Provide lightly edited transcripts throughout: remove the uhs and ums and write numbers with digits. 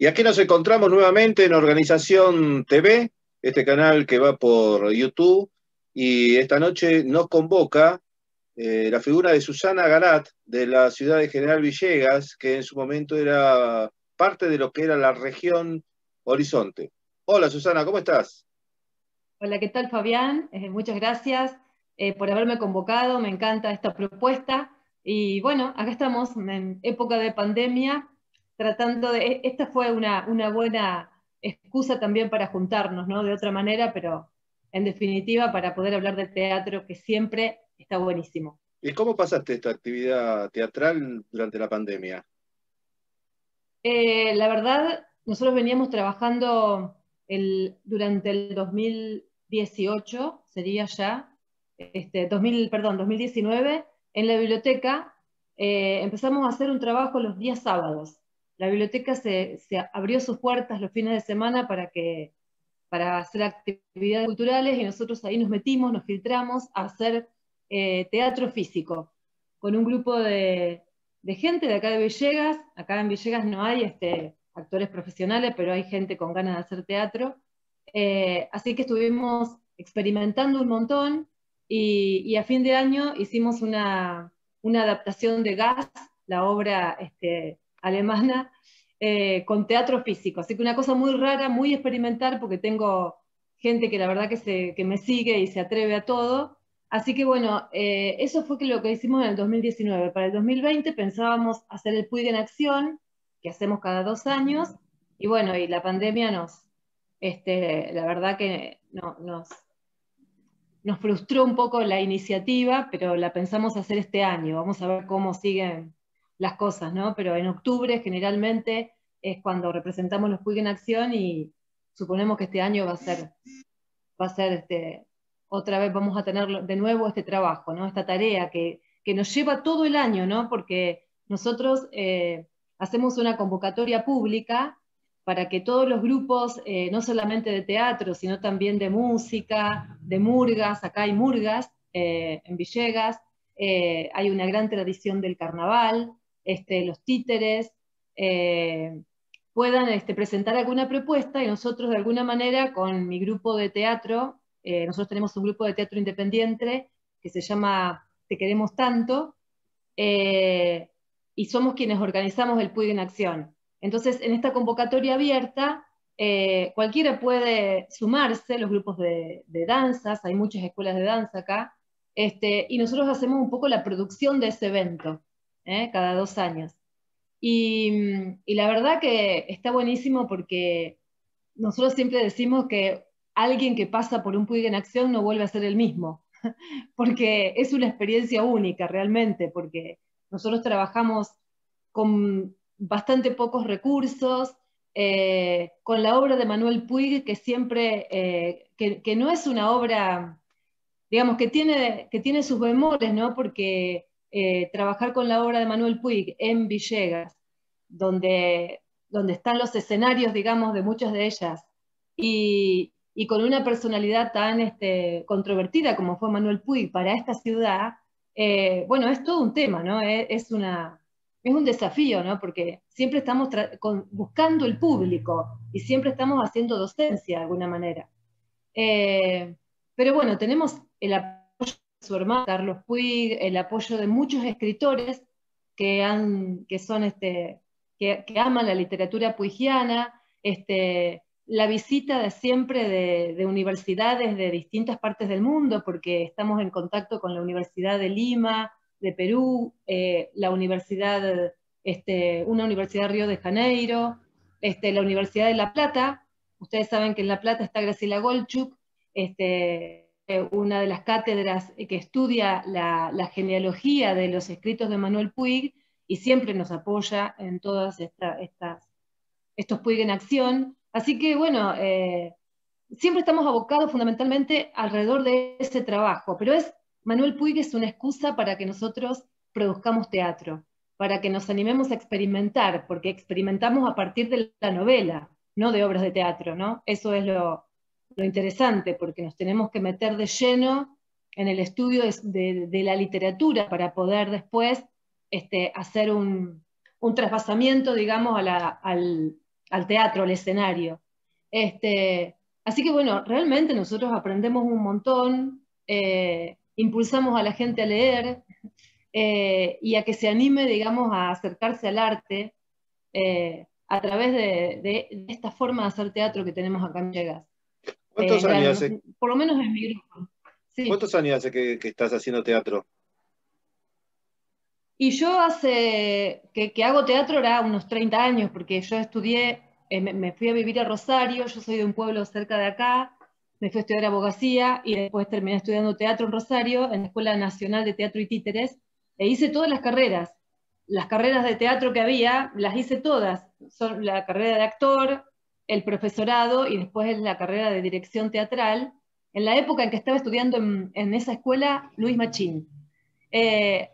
Y aquí nos encontramos nuevamente en Organización TV, este canal que va por YouTube, y esta noche nos convoca la figura de Susana Garat, de la ciudad de General Villegas, que en su momento era parte de lo que era la región Horizonte. Hola Susana, ¿cómo estás? Hola, ¿qué tal, Fabián? Muchas gracias por haberme convocado, me encanta esta propuesta. Y bueno, acá estamos en época de pandemia, tratando de... Esta fue una buena excusa también para juntarnos, ¿no? De otra manera, pero en definitiva para poder hablar de teatro, que siempre está buenísimo. ¿Y cómo pasaste esta actividad teatral durante la pandemia? La verdad, nosotros veníamos trabajando durante el 2018, sería ya, 2019, en la biblioteca. Empezamos a hacer un trabajo los días sábados. La biblioteca se abrió sus puertas los fines de semana para hacer actividades culturales, y nosotros ahí nos metimos, nos filtramos a hacer teatro físico con un grupo de gente de acá de Villegas. Acá en Villegas no hay actores profesionales, pero hay gente con ganas de hacer teatro. Así que estuvimos experimentando un montón, y a fin de año hicimos una adaptación de Gas, la obra alemana, con teatro físico. Así que una cosa muy rara, muy experimental, porque tengo gente que la verdad que me sigue y se atreve a todo. Así que bueno, eso fue lo que hicimos en el 2019. Para el 2020 pensábamos hacer el Puig en Acción, que hacemos cada 2 años, y bueno, y la pandemia la verdad que nos frustró un poco la iniciativa, pero la pensamos hacer este año. Vamos a ver cómo siguen las cosas, ¿no? Pero en octubre generalmente es cuando representamos los Puig en Acción, y suponemos que este año va a ser otra vez vamos a tener de nuevo este trabajo, ¿no? Esta tarea que nos lleva todo el año, ¿no? Porque nosotros hacemos una convocatoria pública para que todos los grupos, no solamente de teatro, sino también de música, de murgas. Acá hay murgas en Villegas. Hay una gran tradición del carnaval, los títeres, puedan presentar alguna propuesta, y nosotros de alguna manera con mi grupo de teatro, nosotros tenemos un grupo de teatro independiente que se llama Te Queremos Tanto, eh, y somos quienes organizamos el Puig en Acción. Entonces, en esta convocatoria abierta, cualquiera puede sumarse, los grupos de danzas, hay muchas escuelas de danza acá, y nosotros hacemos un poco la producción de ese evento, cada 2 años. Y la verdad que está buenísimo, porque nosotros siempre decimos que alguien que pasa por un Puig en Acción no vuelve a ser el mismo, porque es una experiencia única realmente, porque nosotros trabajamos con bastante pocos recursos, con la obra de Manuel Puig, que siempre, que no es una obra, digamos, que tiene sus bemoles, ¿no? Porque trabajar con la obra de Manuel Puig en Villegas, donde están los escenarios, digamos, de muchas de ellas, y con una personalidad tan controvertida como fue Manuel Puig para esta ciudad, bueno, es todo un tema, ¿no? Es un desafío, ¿no? Porque siempre estamos buscando el público, y siempre estamos haciendo docencia de alguna manera. Eh, pero bueno, tenemos el apoyo de su hermano Carlos Puig, el apoyo de muchos escritores que son que aman la literatura puigiana, la visita de siempre de universidades de distintas partes del mundo, porque estamos en contacto con la Universidad de Lima, de Perú, una universidad de Río de Janeiro, la Universidad de La Plata. Ustedes saben que en La Plata está Graciela Golchuk, una de las cátedras que estudia la genealogía de los escritos de Manuel Puig, y siempre nos apoya en todas estos Puig en Acción. Así que bueno, siempre estamos abocados fundamentalmente alrededor de ese trabajo, pero Manuel Puig es una excusa para que nosotros produzcamos teatro, para que nos animemos a experimentar, porque experimentamos a partir de la novela, no de obras de teatro, ¿no? Eso es lo interesante, porque nos tenemos que meter de lleno en el estudio de la literatura para poder después hacer un trasvasamiento, digamos, al teatro, al escenario. Así que bueno, realmente nosotros aprendemos un montón, impulsamos a la gente a leer y a que se anime, digamos, a acercarse al arte a través de esta forma de hacer teatro que tenemos acá en Villegas. ¿Cuántos años hace, Por lo menos en mi grupo. Sí. cuántos años hace que estás haciendo teatro? Y yo hace que hago teatro era unos 30 años, porque yo estudié, me fui a vivir a Rosario, yo soy de un pueblo cerca de acá, me fui a estudiar abogacía y después terminé estudiando teatro en Rosario, en la Escuela Nacional de Teatro y Títeres, e hice todas las carreras. Las carreras de teatro que había, las hice todas. Son la carrera de actor, el profesorado y después la carrera de dirección teatral, en la época en que estaba estudiando en esa escuela Luis Machín.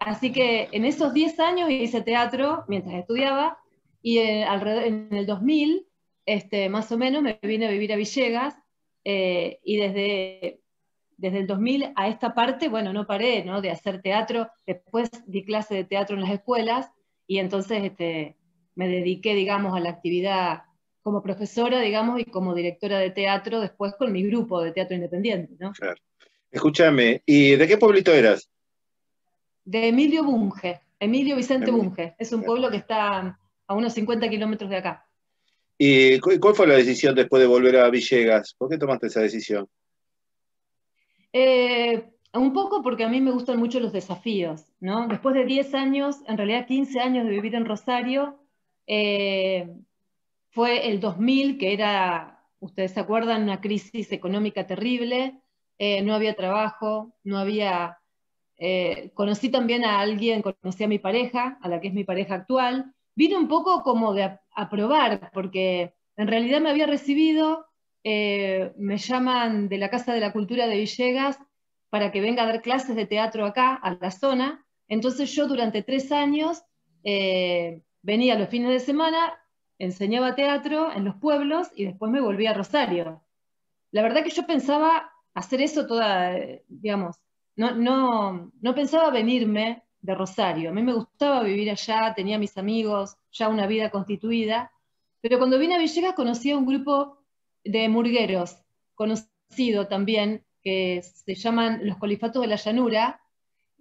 Así que en esos 10 años hice teatro mientras estudiaba y en el 2000, más o menos, me vine a vivir a Villegas y desde el 2000 a esta parte, bueno, no paré, ¿no?, de hacer teatro. Después di clase de teatro en las escuelas y entonces me dediqué, digamos, a la actividad como profesora, digamos, y como directora de teatro después con mi grupo de teatro independiente, ¿no? Claro. Escúchame, ¿y de qué pueblito eras? De Emilio Bunge, Emilio Vicente Em, Bunge. Es un pueblo que está a unos 50 kilómetros de acá. ¿Y cuál fue la decisión después de volver a Villegas? ¿Por qué tomaste esa decisión? Un poco porque a mí me gustan mucho los desafíos, ¿no? Después de 10 años, en realidad 15 años de vivir en Rosario, eh, fue el 2000, que era, ustedes se acuerdan, una crisis económica terrible, no había trabajo, no había... conocí también a alguien, conocí a mi pareja, a la que es mi pareja actual. Vine un poco como de a probar, porque en realidad me había recibido, me llaman de la Casa de la Cultura de Villegas para que venga a dar clases de teatro acá, a la zona. Entonces yo durante 3 años venía los fines de semana, enseñaba teatro en los pueblos y después me volví a Rosario. La verdad que yo pensaba hacer eso toda, digamos, no pensaba venirme de Rosario. A mí me gustaba vivir allá, tenía mis amigos, ya una vida constituida, pero cuando vine a Villegas conocí a un grupo de murgueros, conocido también, que se llaman Los Colifatos de la Llanura,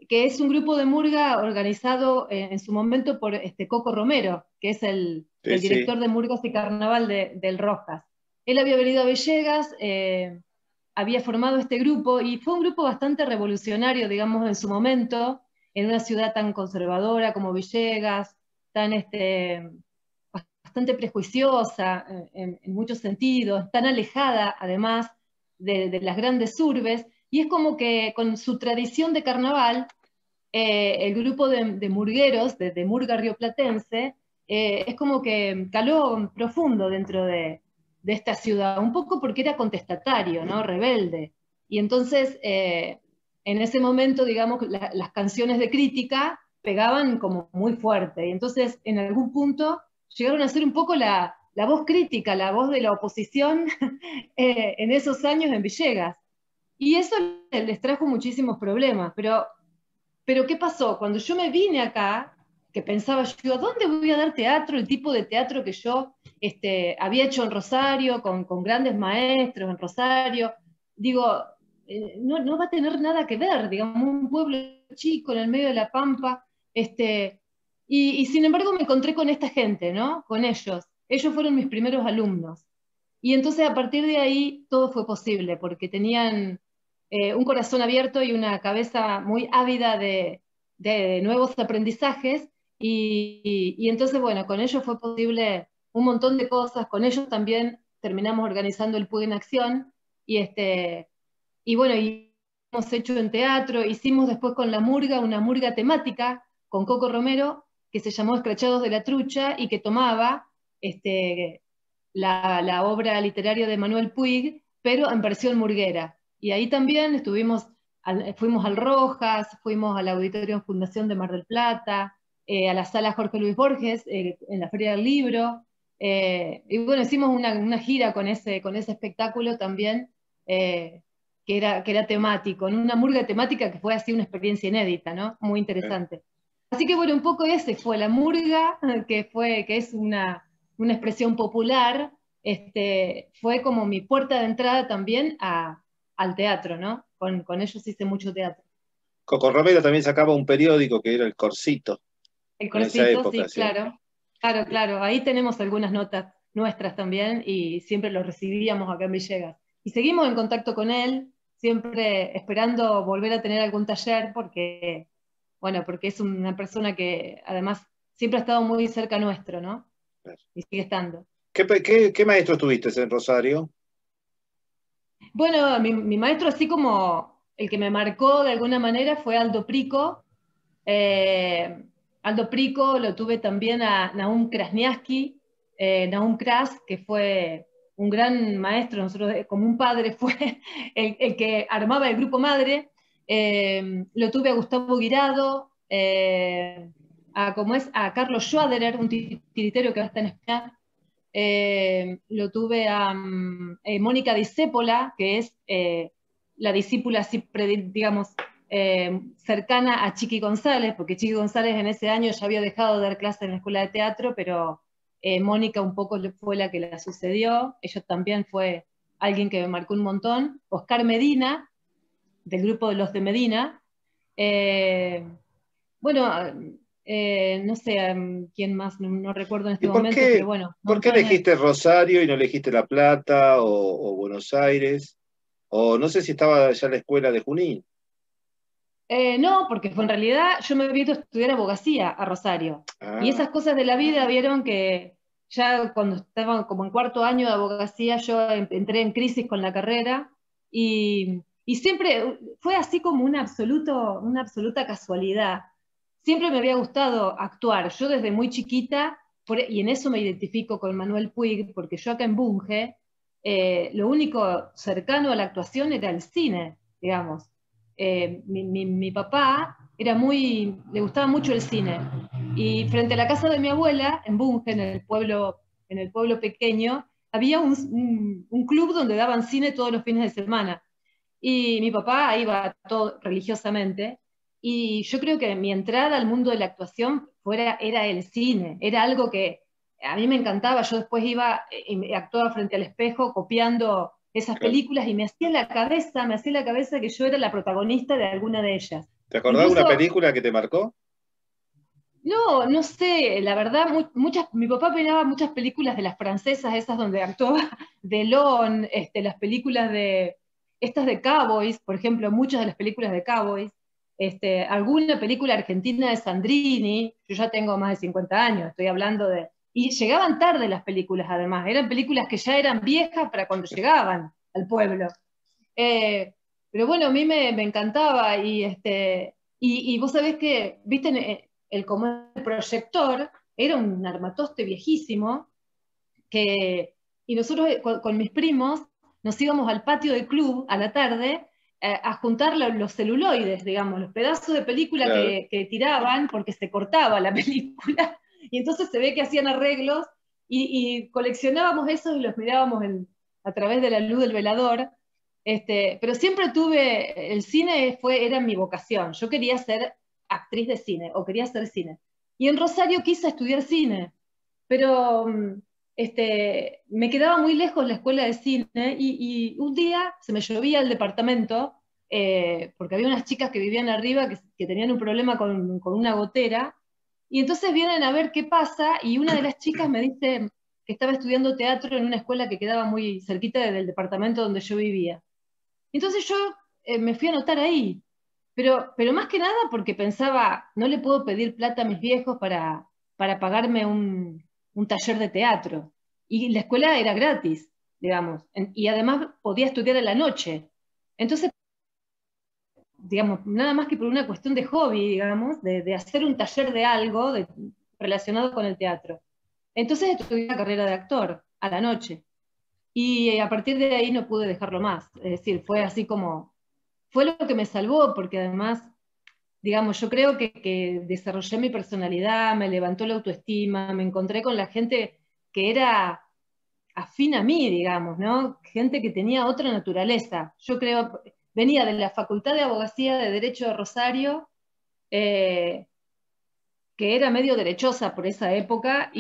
que es un grupo de murga organizado en su momento por Coco Romero, que es Sí, el sí. director de Murgas y Carnaval del Rojas. Él había venido a Villegas, había formado este grupo y fue un grupo bastante revolucionario, digamos, en su momento, en una ciudad tan conservadora como Villegas, tan bastante prejuiciosa en muchos sentidos, tan alejada además de las grandes urbes, y es como que con su tradición de carnaval, el grupo de murgueros, de murga rioplatense, es como que caló profundo dentro de esta ciudad, un poco porque era contestatario, ¿no?, rebelde. Y entonces, en ese momento, digamos, las canciones de crítica pegaban como muy fuerte. Y entonces, en algún punto, llegaron a ser un poco la voz crítica, la voz de la oposición en esos años en Villegas. Y eso les trajo muchísimos problemas, pero ¿qué pasó? Cuando yo me vine acá, que pensaba yo, ¿a dónde voy a dar teatro? El tipo de teatro que yo había hecho en Rosario, con grandes maestros en Rosario. Digo, no va a tener nada que ver, digamos, un pueblo chico en el medio de la pampa. Y sin embargo me encontré con esta gente, ¿no? Con ellos. Ellos fueron mis primeros alumnos. Y entonces a partir de ahí todo fue posible, porque tenían un corazón abierto y una cabeza muy ávida de nuevos aprendizajes, y entonces, bueno, con ellos fue posible un montón de cosas, con ellos también terminamos organizando el PUG en Acción, y, y bueno, y hemos hecho en teatro, hicimos después con la murga, una murga temática, con Coco Romero, que se llamó Escrachados de la Trucha, y que tomaba la obra literaria de Manuel Puig, pero en versión murguera. Y ahí también fuimos al Rojas, fuimos al Auditorio Fundación de Mar del Plata, a la sala Jorge Luis Borges, en la Feria del Libro, y bueno, hicimos una gira con ese espectáculo también, que era temático, en una murga temática que fue así una experiencia inédita, ¿no? Muy interesante. Así que bueno, un poco ese fue la murga, que es una expresión popular, fue como mi puerta de entrada también al teatro, ¿no? Con ellos hice mucho teatro. Coco Romero también sacaba un periódico que era El Corcito, El en esa Corcito, época, sí, sí. claro. Claro, claro. Ahí tenemos algunas notas nuestras también y siempre lo recibíamos acá en Villegas. Y seguimos en contacto con él, siempre esperando volver a tener algún taller porque, bueno, porque es una persona que además siempre ha estado muy cerca nuestro, ¿no? Y sigue estando. ¿Qué maestro tuviste en Rosario? Bueno, mi maestro, así como el que me marcó de alguna manera, fue Aldo Prico. Aldo Prico lo tuve también a Nahum Krasniaski, Nahum Kras, que fue un gran maestro, nosotros como un padre fue el que armaba el grupo madre. Lo tuve a Gustavo Guirado, a Carlos Schwaderer, un tiritero que va a estar en España. Lo tuve a Mónica Discépola, que es la discípula, así, digamos, cercana a Chiqui González, porque Chiqui González en ese año ya había dejado de dar clases en la escuela de teatro, pero Mónica un poco fue la que la sucedió. Ella también fue alguien que me marcó un montón. Oscar Medina, del grupo de los de Medina. Eh, bueno, no sé quién más, no recuerdo en ¿Y este momento, pero bueno, por qué montones. elegiste Rosario y no elegiste La Plata o Buenos Aires? O no sé si estaba ya la escuela de Junín. No, porque fue en realidad yo me había ido a estudiar abogacía a Rosario. Y Ah, esas cosas de la vida vieron que ya cuando estaba como en cuarto año de abogacía yo entré en crisis con la carrera y siempre fue así como una absoluta casualidad. Siempre me había gustado actuar. Yo desde muy chiquita, y en eso me identifico con Manuel Puig, porque yo acá en Bunge, lo único cercano a la actuación era el cine, digamos. Mi papá le gustaba mucho el cine. Y frente a la casa de mi abuela, en Bunge, en el pueblo pequeño, había un club donde daban cine todos los fines de semana. Y mi papá iba todo religiosamente. Y yo creo que mi entrada al mundo de la actuación era el cine. Era algo que a mí me encantaba. Yo después iba y actuaba frente al espejo copiando esas claro. películas y me hacía la cabeza que yo era la protagonista de alguna de ellas. ¿Te acordás de una Incluso, película que te marcó? no, no sé, la verdad, mi papá peinaba muchas películas de las francesas, esas donde actuaba Delon, las películas estas de Cowboys, por ejemplo, muchas de las películas de Cowboys, alguna película argentina de Sandrini, yo ya tengo más de 50 años, estoy hablando de... Y llegaban tarde las películas, además, eran películas que ya eran viejas para cuando llegaban al pueblo. Eh, pero bueno, a mí me encantaba y vos sabés que, viste, como el proyector era un armatoste viejísimo y nosotros con mis primos nos íbamos al patio del club a la tarde a juntar los celuloides, digamos, los pedazos de película Claro. que tiraban porque se cortaba la película y entonces se ve que hacían arreglos y coleccionábamos esos y los mirábamos a través de la luz del velador. Pero siempre el cine era mi vocación. Yo quería ser actriz de cine o quería hacer cine. Y en Rosario quise estudiar cine, pero me quedaba muy lejos la escuela de cine y un día se me llovía el departamento porque había unas chicas que vivían arriba que tenían un problema con una gotera y entonces vienen a ver qué pasa y una de las chicas me dice que estaba estudiando teatro en una escuela que quedaba muy cerquita del departamento donde yo vivía. Entonces yo me fui a anotar ahí, pero más que nada porque pensaba, no le puedo pedir plata a mis viejos para pagarme un taller de teatro. Y la escuela era gratis, digamos, y además podía estudiar a la noche. Entonces, digamos, nada más que por una cuestión de hobby, digamos, de hacer un taller de algo relacionado con el teatro. Entonces estudié la carrera de actor a la noche. Y a partir de ahí no pude dejarlo más. Es decir, fue así como, fue lo que me salvó, porque además, digamos, yo creo que desarrollé mi personalidad, me levantó la autoestima, me encontré con la gente que era afín a mí, digamos, ¿no? Gente que tenía otra naturaleza. Yo creo, venía de la Facultad de Abogacía de Derecho de Rosario, eh, que era medio derechosa por esa época,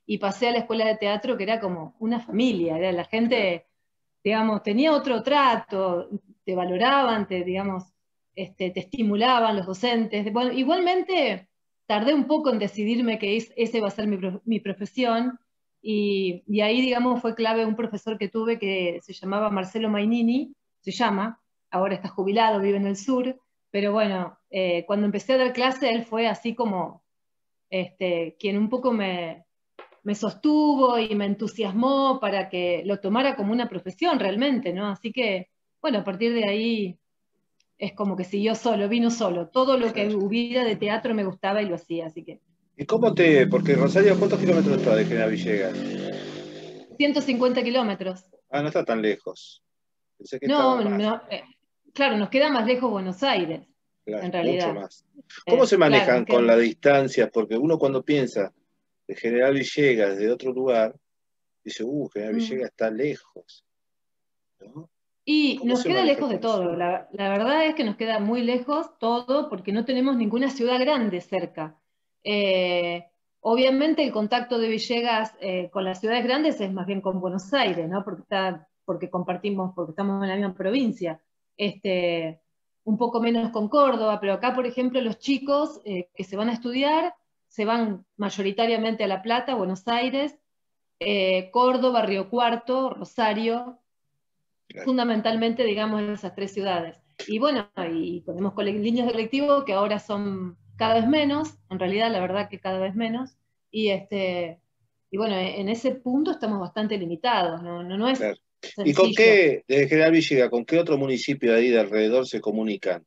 y pasé a la escuela de teatro, que era como una familia, era la gente, digamos, tenía otro trato, te valoraban, digamos, te estimulaban los docentes. Bueno, igualmente tardé un poco en decidirme que ese va a ser mi profesión, y ahí, digamos, fue clave un profesor que tuve que se llamaba Marcelo Mainini, se llama, ahora está jubilado, vive en el sur, pero bueno, cuando empecé a dar clase, él fue así como quien un poco me sostuvo y me entusiasmó para que lo tomara como una profesión realmente, ¿no? Así que, bueno, a partir de ahí es como que siguió solo, vino solo. Todo lo que Claro. hubiera de teatro me gustaba y lo hacía, así que. ¿Y porque Rosario, ¿cuántos kilómetros está de General Villegas? 150 kilómetros. Ah, no está tan lejos. Pensé que estaba No, más. no, claro, nos queda más lejos Buenos Aires, Claro, en mucho realidad. más. ¿Cómo se Claro, manejan nos queda con la más. distancia? Porque uno cuando piensa de General Villegas de otro lugar, dice, General Mm. Villegas está lejos, ¿no? Y ¿Cómo nos se queda maneja lejos de con eso? todo. La verdad es que nos queda muy lejos todo porque no tenemos ninguna ciudad grande cerca. Eh, Obviamente el contacto de Villegas con las ciudades grandes es más bien con Buenos Aires, ¿no? Porque compartimos, porque estamos en la misma provincia. Un poco menos con Córdoba, pero acá, por ejemplo, los chicos que se van a estudiar se van mayoritariamente a La Plata, Buenos Aires, Córdoba, Río Cuarto, Rosario, Claro. fundamentalmente, digamos, en esas tres ciudades. Y bueno, y tenemos líneas de colectivo que ahora son cada vez menos, en realidad la verdad que cada vez menos, y, y bueno, en ese punto estamos bastante limitados, no es Claro. ¿Y con sencillo. qué, de General Villegas, con qué otro municipio de ahí de alrededor se comunican?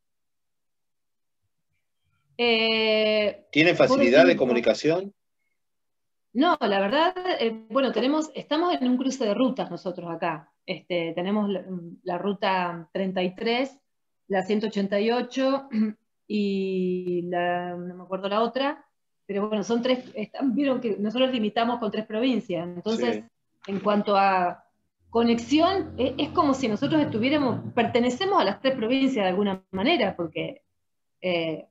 ¿Tienen Vos facilidad de decís, comunicación? no, la verdad, bueno, estamos en un cruce de rutas nosotros acá. Tenemos la ruta 33, la 188 y no me acuerdo la otra, pero bueno, son tres, vieron que nosotros limitamos con tres provincias, entonces, Sí, en cuanto a conexión, es como si nosotros pertenecemos a las tres provincias de alguna manera, porque eh,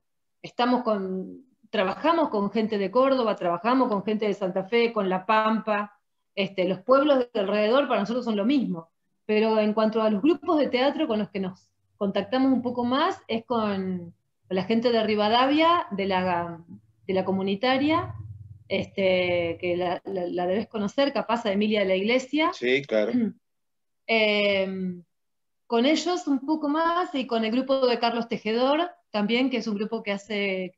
trabajamos con gente de Córdoba, trabajamos con gente de Santa Fe, con La Pampa, los pueblos de alrededor para nosotros son lo mismo. Pero en cuanto a los grupos de teatro con los que nos contactamos un poco más, es con la gente de Rivadavia, de la comunitaria, que la debes conocer, capaz a Emilia de la Iglesia. sí, claro. Eh, con ellos un poco más y con el grupo de Carlos Tejedor también, que es un grupo que hace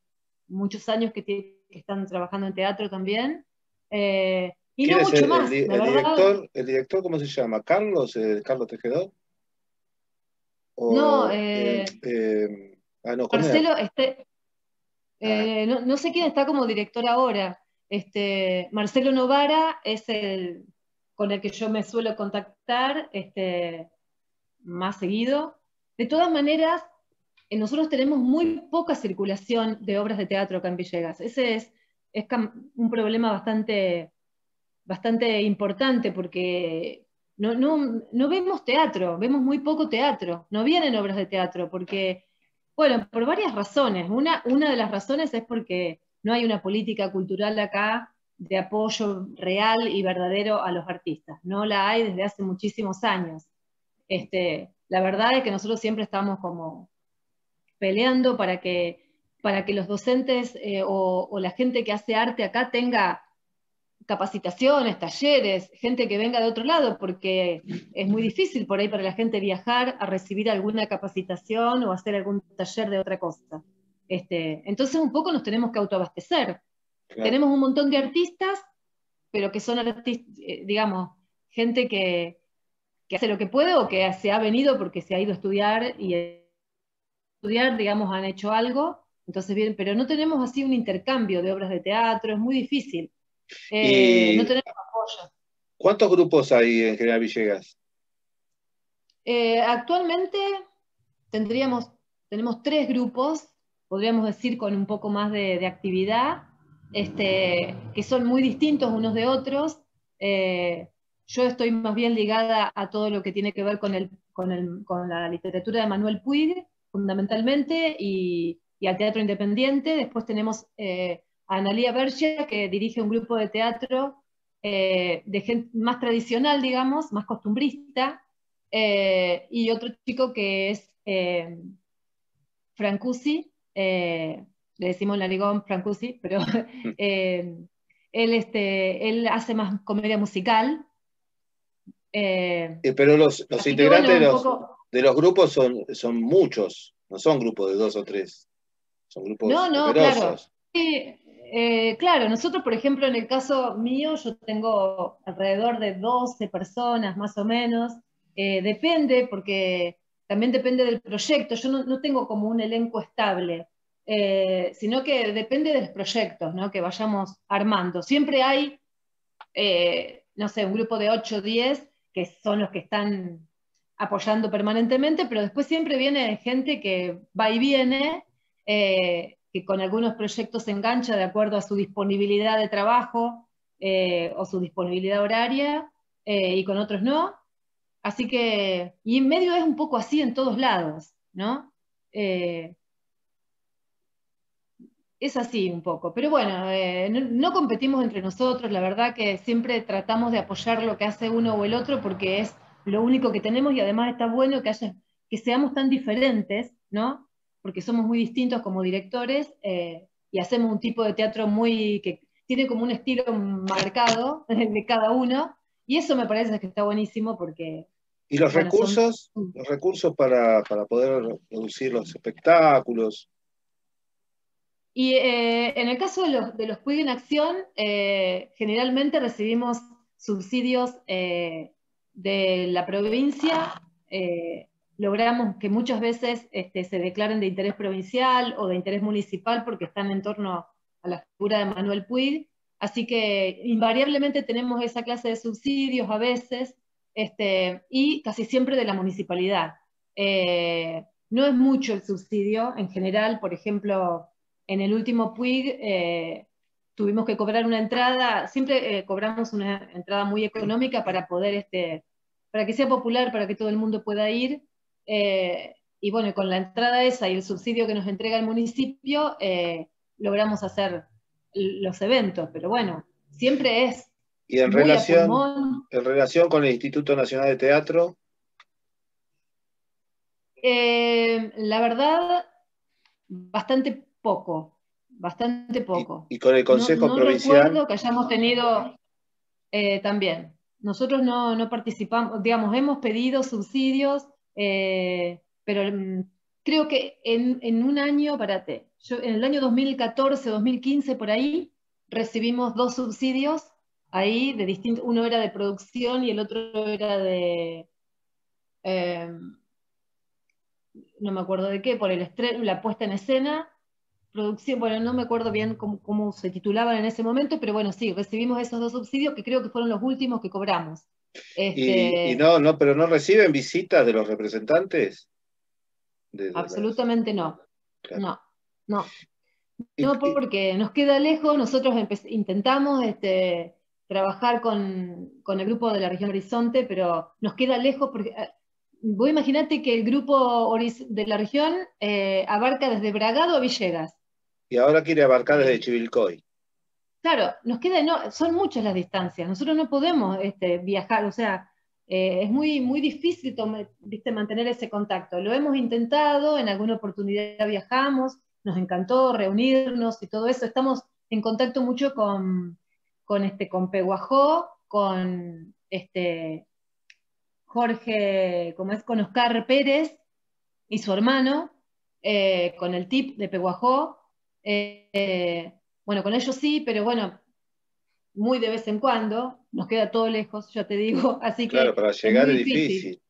muchos años que están trabajando en teatro también. Y ¿Quién no es mucho más, la el verdad. director? ¿El director cómo se llama? ¿Carlos? ¿Carlos Tejedor? No, O, no, ¿cómo era? Marcelo, Ah, no sé quién está como director ahora. Marcelo Novara es el con el que yo me suelo contactar más seguido. De todas maneras, nosotros tenemos muy poca circulación de obras de teatro acá en Villegas. Ese es un problema bastante importante porque no vemos teatro, vemos muy poco teatro, no vienen obras de teatro porque, bueno, por varias razones. Una de las razones es porque no hay una política cultural acá de apoyo real y verdadero a los artistas. No la hay desde hace muchísimos años. La verdad es que nosotros siempre estamos como peleando para que los docentes o la gente que hace arte acá tenga capacitaciones, talleres, gente que venga de otro lado, porque es muy difícil por ahí para la gente viajar a recibir alguna capacitación o hacer algún taller de otra cosa. Entonces un poco nos tenemos que autoabastecer. claro. Tenemos un montón de artistas, pero que son artistas, digamos, gente que hace lo que puede o que se ha venido porque se ha ido a estudiar y estudiar, digamos, han hecho algo, entonces bien, pero no tenemos así un intercambio de obras de teatro, es muy difícil. No ¿Y tenemos apoyo. cuántos grupos hay en General Villegas? Actualmente tendríamos, tenemos tres grupos, podríamos decir con un poco más de actividad, que son muy distintos unos de otros. Yo estoy más bien ligada a todo lo que tiene que ver con la literatura de Manuel Puig, fundamentalmente, y al teatro independiente. Después tenemos a Analía Bergia, que dirige un grupo de teatro de gente más tradicional, digamos, más costumbrista, y otro chico que es Francusi, le decimos Narigón Francusi, pero él hace más comedia musical. Pero los Así que integrantes bueno, un poco... de los grupos son muchos, no son grupos de 2 o 3, son No, grupos no, claro. numerosos. Sí, claro, nosotros, por ejemplo, en el caso mío, yo tengo alrededor de 12 personas más o menos. Depende, porque también depende del proyecto. Yo no tengo como un elenco estable, sino que depende de los proyectos, ¿no?, que vayamos armando. Siempre hay, no sé, un grupo de 8 o 10 que son los que están apoyando permanentemente, pero después siempre viene gente que va y viene, que con algunos proyectos se engancha de acuerdo a su disponibilidad de trabajo o su disponibilidad horaria, y con otros no. Así que, y en medio es un poco así en todos lados, ¿no? Eh, es así un poco, pero bueno, no competimos entre nosotros, la verdad que siempre tratamos de apoyar lo que hace uno o el otro porque es lo único que tenemos, y además está bueno que seamos tan diferentes, ¿no? Porque somos muy distintos como directores, y hacemos un tipo de teatro que tiene como un estilo marcado de cada uno, y eso me parece que está buenísimo porque, ¿Y bueno, los recursos para poder producir los espectáculos? Y en el caso de los Puig en Acción, generalmente recibimos subsidios de la provincia. Logramos que muchas veces se declaren de interés provincial o de interés municipal porque están en torno a la figura de Manuel Puig. Así que invariablemente tenemos esa clase de subsidios a veces, y casi siempre de la municipalidad. No es mucho el subsidio en general. Por ejemplo, en el último Puig tuvimos que cobrar una entrada. Siempre cobramos una entrada muy económica para poder, para que sea popular, para que todo el mundo pueda ir. Y bueno, con la entrada esa y el subsidio que nos entrega el municipio, logramos hacer los eventos, pero bueno, siempre es Y muy a pulmón. en relación con el Instituto Nacional de Teatro, La verdad, bastante poco, bastante poco. y con el No, Consejo no Provincial, recuerdo que hayamos tenido también. Nosotros no participamos, digamos, hemos pedido subsidios, pero creo que en un año, en el año 2014, 2015, por ahí, recibimos 2 subsidios ahí de distintos. Uno era de producción y el otro era eh, no me acuerdo de qué, por el estreno, la puesta en escena, producción. Bueno, no me acuerdo bien cómo se titulaban en ese momento, pero bueno, sí, recibimos esos 2 subsidios que creo que fueron los últimos que cobramos. y Este, pero no reciben visitas de los representantes de las... Absolutamente no, Claro. no, no, Y, no, porque nos queda lejos. Nosotros intentamos trabajar con el grupo de la región Horizonte, pero nos queda lejos porque vos imaginate que el grupo de la región abarca desde Bragado a Villegas. y ahora quiere abarcar desde Eh, Chivilcoy. Claro, son muchas las distancias. Nosotros no podemos viajar, o sea, es muy difícil ¿viste?, mantener ese contacto. Lo hemos intentado, en alguna oportunidad viajamos, nos encantó reunirnos y todo eso. Estamos en contacto mucho con Peguajó, con Jorge, como es, con Oscar Pérez y su hermano, con el TIP de Peguajó. Bueno, con ellos sí, pero bueno, muy de vez en cuando, nos queda todo lejos, ya te digo, así Claro, que para es llegar muy es difícil, difícil.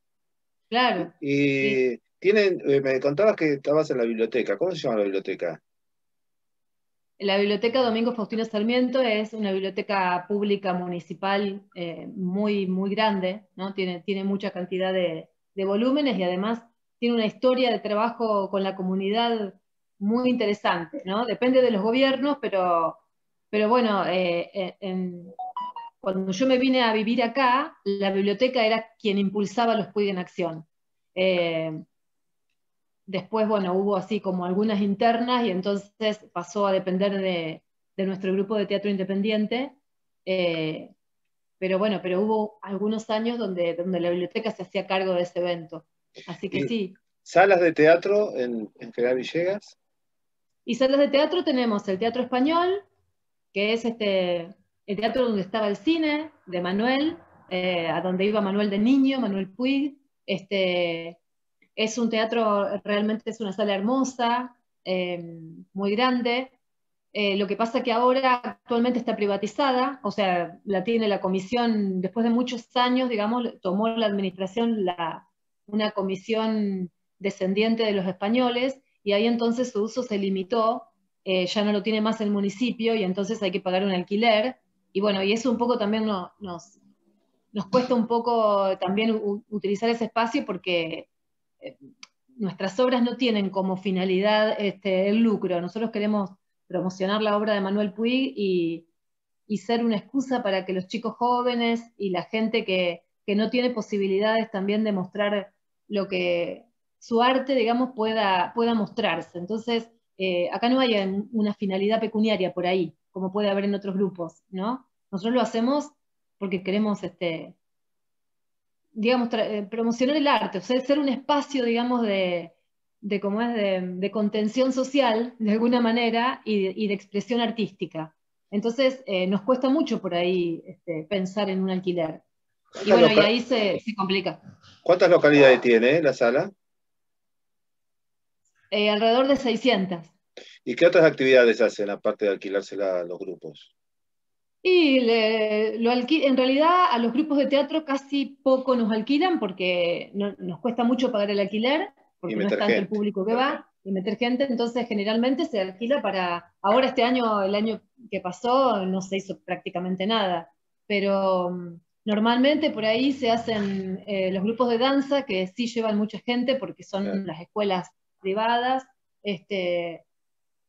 claro, sí. Y tienen, me contabas que estabas en la biblioteca. ¿Cómo se llama la biblioteca? La Biblioteca Domingo Faustino Sarmiento es una biblioteca pública municipal muy grande, ¿no? Tiene mucha cantidad de volúmenes, y además tiene una historia de trabajo con la comunidad muy interesante, ¿no? Depende de los gobiernos, pero bueno, cuando yo me vine a vivir acá, la biblioteca era quien impulsaba los Puig en Acción. Eh, Después, bueno, hubo así como algunas internas, y entonces pasó a depender de nuestro grupo de teatro independiente. Eh, pero bueno, pero hubo algunos años donde la biblioteca se hacía cargo de ese evento. Así que ¿Y sí. salas de teatro en General Villegas? Y salas de teatro tenemos el Teatro Español, que es el teatro donde estaba el cine de Manuel, a donde iba Manuel de niño, Manuel Puig. Es un teatro, realmente es una sala hermosa, muy grande. Lo que pasa que ahora actualmente está privatizada, o sea, la tiene la comisión, después de muchos años, digamos, tomó la administración una comisión descendiente de los españoles, y ahí entonces su uso se limitó, ya no lo tiene más el municipio, y entonces hay que pagar un alquiler, y bueno, y eso un poco también nos cuesta un poco también utilizar ese espacio porque eh, nuestras obras no tienen como finalidad el lucro. Nosotros queremos promocionar la obra de Manuel Puig y ser una excusa para que los chicos jóvenes y la gente que no tiene posibilidades también de mostrar lo que su arte, digamos, pueda mostrarse. Entonces, acá no hay una finalidad pecuniaria por ahí, como puede haber en otros grupos, ¿no? Nosotros lo hacemos porque queremos digamos, promocionar el arte, o sea, ser un espacio, digamos, como es, de contención social, de alguna manera, y de expresión artística. Entonces, nos cuesta mucho por ahí pensar en un alquiler. Y ¿Cuántas, bueno, y loca- ahí se complica. cuántas localidades tiene la sala? Alrededor de 600. ¿Y qué otras actividades hacen aparte de alquilársela a los grupos? Y en realidad a los grupos de teatro casi poco nos alquilan porque nos cuesta mucho pagar el alquiler, Y porque no es meter tanto el gente. público que va, y meter gente, entonces generalmente se alquila ahora este año, el año que pasó, no se hizo prácticamente nada, pero normalmente por ahí se hacen los grupos de danza que sí llevan mucha gente porque Claro. son las escuelas privadas,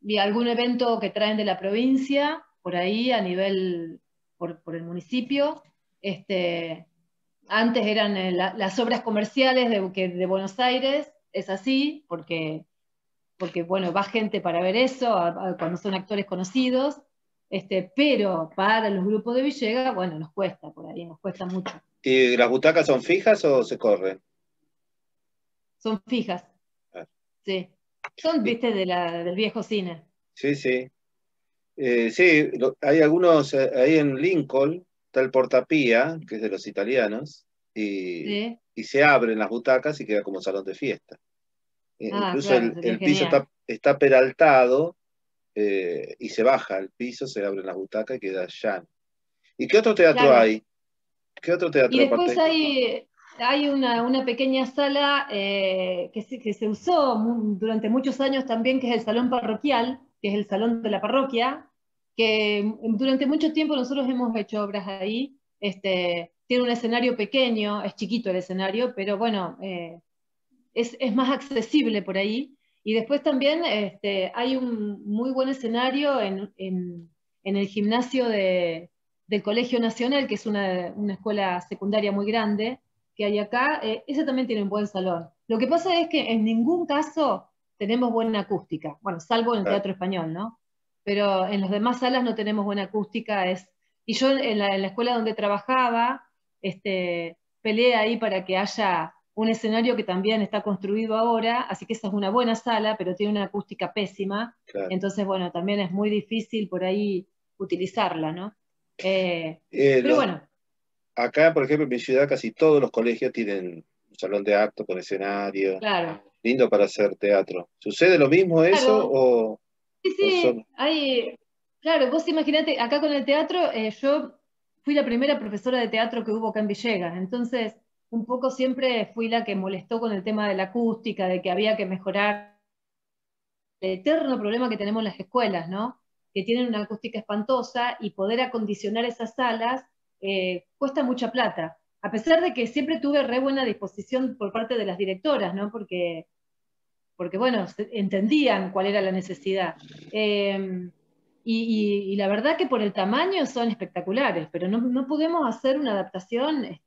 y algún evento que traen de la provincia, por ahí a nivel, por el municipio. Antes eran las obras comerciales de Buenos Aires, es así, porque bueno, va gente para ver eso, cuando son actores conocidos, pero para los grupos de Villegas, bueno, nos cuesta por ahí, nos cuesta mucho. ¿Y las butacas son fijas o se corren? Son fijas, Ah, sí. Son, y- viste, del viejo cine. sí, sí. Sí, hay algunos, ahí en Lincoln, está el Portapía, que es de los italianos, ¿Sí? y se abren las butacas y queda como salón de fiesta. Ah, Incluso claro, sería el piso genial. está peraltado y se baja al piso, se abren las butacas y queda llano. ¿Y qué otro teatro Claro, hay? ¿Qué otro y teatro después aparte? hay una pequeña sala que se usó durante muchos años también, que es el salón parroquial, que es el salón de la parroquia, que durante mucho tiempo nosotros hemos hecho obras ahí. Tiene un escenario pequeño, es chiquito el escenario, pero bueno, es más accesible por ahí. Y después también hay un muy buen escenario en el gimnasio del Colegio Nacional, que es una escuela secundaria muy grande que hay acá. Ese también tiene un buen salón. Lo que pasa es que en ningún caso tenemos buena acústica, bueno, salvo en el Ah, Teatro Español, ¿no? Pero en las demás salas no tenemos buena acústica. Y yo en la escuela donde trabajaba, peleé ahí para que haya un escenario que también está construido ahora, así que esa es una buena sala, pero tiene una acústica pésima, claro. entonces, bueno, también es muy difícil por ahí utilizarla, ¿no? Eh, Pero los- bueno, Acá, por ejemplo, en mi ciudad casi todos los colegios tienen un salón de acto con escenario, claro, lindo para hacer teatro. ¿Sucede lo mismo eso claro, sí, o sí, son... claro, vos imaginate, acá con el teatro, yo fui la primera profesora de teatro que hubo acá en Villegas, entonces un poco siempre fui la que molestó con el tema de la acústica, de que había que mejorar el eterno problema que tenemos en las escuelas, ¿no? Que tienen una acústica espantosa y poder acondicionar esas salas cuesta mucha plata. A pesar de que siempre tuve re buena disposición por parte de las directoras, ¿no? Porque bueno, entendían cuál era la necesidad. Y la verdad que por el tamaño son espectaculares, pero no podemos hacer una adaptación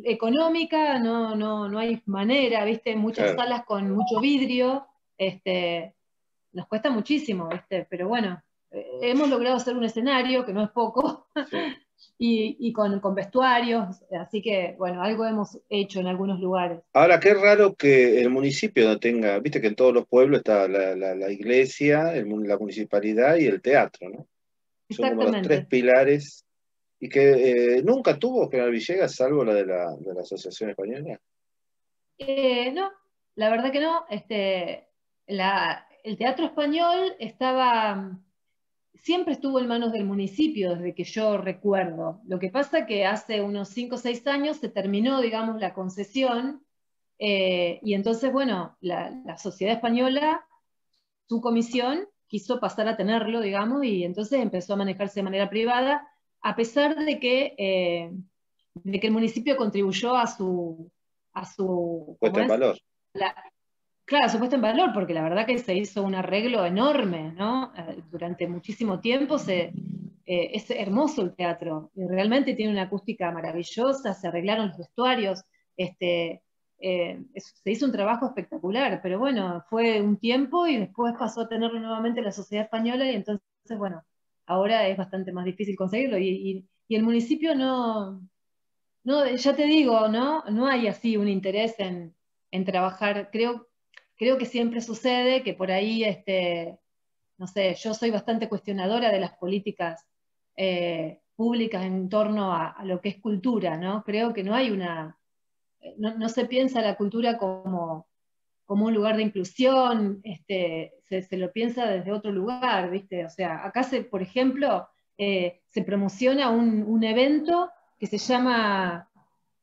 económica, no hay manera, ¿viste? Muchas Claro, salas con mucho vidrio, nos cuesta muchísimo, ¿viste? Pero bueno, hemos logrado hacer un escenario, que no es poco, sí. y con vestuarios, así que, bueno, algo hemos hecho en algunos lugares. Ahora, qué raro que el municipio no tenga, viste que en todos los pueblos está la iglesia, la municipalidad y el teatro, ¿no? Son como los tres Exactamente. pilares, y que nunca tuvo General Villegas, salvo la de la Asociación Española. No, la verdad que no. El teatro español siempre estuvo en manos del municipio desde que yo recuerdo. Lo que pasa que hace unos 5 o 6 años se terminó, digamos, la concesión, y entonces, bueno, la sociedad española, su comisión, quiso pasar a tenerlo, digamos, y entonces empezó a manejarse de manera privada, a pesar de que el municipio contribuyó a su, ¿cómo Puesta en es? valor. La, claro, su puesta en valor, porque la verdad que se hizo un arreglo enorme, ¿no? Durante muchísimo tiempo es hermoso el teatro, y realmente tiene una acústica maravillosa, se arreglaron los vestuarios, se hizo un trabajo espectacular, pero bueno, fue un tiempo y después pasó a tenerlo nuevamente la sociedad española y entonces, bueno, ahora es bastante más difícil conseguirlo y el municipio no, ya te digo, ¿no? No hay así un interés en trabajar. Creo que siempre sucede que por ahí, no sé, yo soy bastante cuestionadora de las políticas públicas en torno a lo que es cultura, ¿no? Creo que no se piensa la cultura como un lugar de inclusión, se lo piensa desde otro lugar, ¿viste? O sea, acá por ejemplo, se promociona un evento que se llama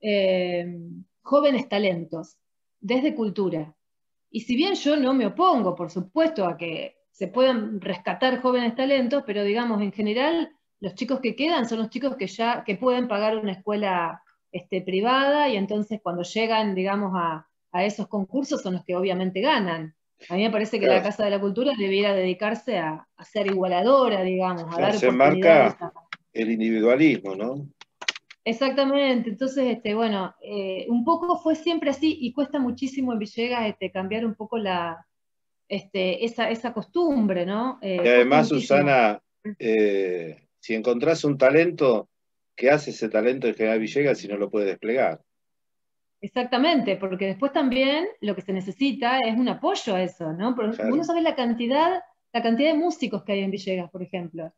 eh, Jóvenes Talentos, desde Cultura. Y si bien yo no me opongo, por supuesto, a que se puedan rescatar jóvenes talentos, pero digamos, en general, los chicos que quedan son los chicos que pueden pagar una escuela privada y entonces cuando llegan, digamos, a esos concursos son los que obviamente ganan. A mí me parece que la Claro, Casa de la Cultura debiera dedicarse a ser igualadora, digamos, a claro, dar se oportunidades enmarca el individualismo, ¿no? Exactamente, entonces, bueno, un poco fue siempre así y cuesta muchísimo en Villegas cambiar un poco esa costumbre, ¿no? Y Cuesta además, muchísimo. Susana, si encontrás un talento, ¿qué hace ese talento de General Villegas si no lo puede desplegar? Exactamente, porque después también lo que se necesita es un apoyo a eso, ¿no? Porque vos no Claro. sabés la cantidad de músicos que hay en Villegas, por ejemplo.